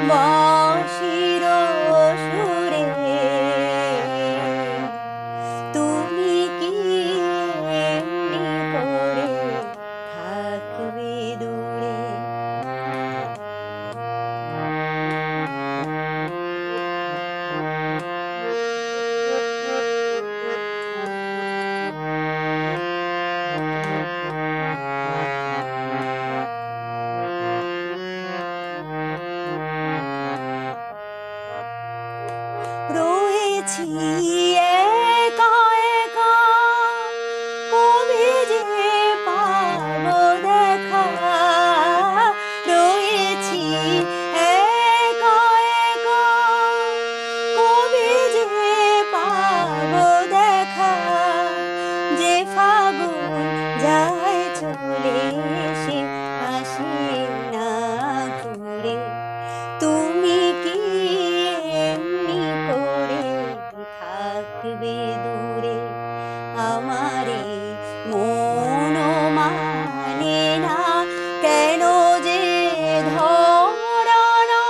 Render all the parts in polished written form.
বাঁশির সুরে তুমি কি এমনি করে থাকবে দূরে? রয়েছি একা একা, কবে যে পাবো দেখা। রয়েছি একা একা, কবে যে পাবো দেখা। যে ফাগুন যায় চলে সে আসে না ঘুরে। তুমি কি এমনি করে থাকবে দূরে? আমারে মন মানে না কেন যে ধরা না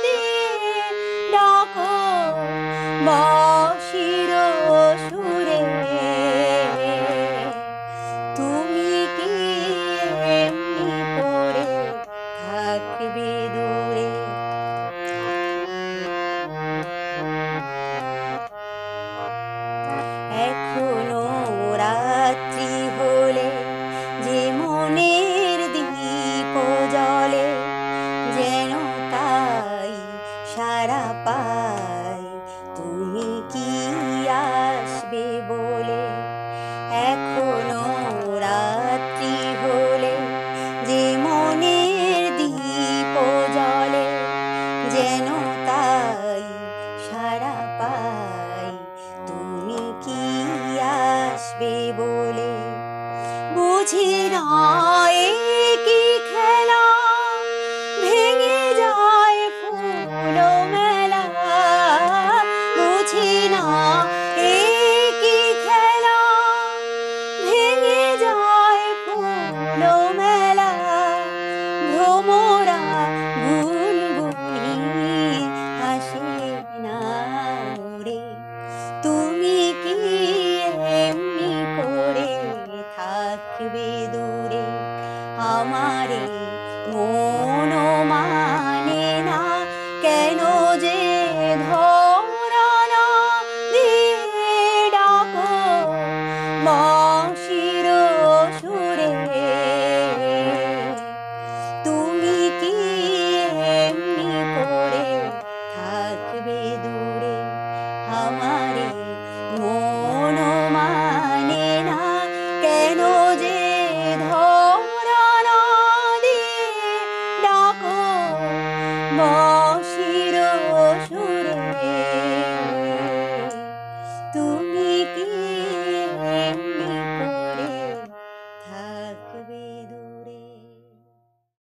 দিয়ে ডাকো বাঁশির সুরে। তুমি কি এমনি করে থাকবে দূরে? এখনো রাত্রি হলে যে মনের দীপ জ্বলে, যেন তাই সারা পাই তুমি কি আসবে বলে। এখনো রাত্রি হলে যে মনের দীপ জ্বলে, যেন তাই সারা পাই তুমি কি আসবে বলে। বুঝি না এ কি খেলা, ভেঙে যায় ফুল মেলা। বুঝি না এ কি খেলা, ভেঙে যায় ফুল মেলা। ভ্রমরা গুনগুনি আসে না রে। তুমি কি এমনি করে থাকবে দূরে? আমারে মন মানে না কেন যে ধরা না দিয়ে ডাকো বাঁশির সুরে। তুমি কি এমনি করে থাকবে দূরে? আমারে মন মানে না কেন যে ধরা না দিয়ে ডাকো বাঁশির সুরে।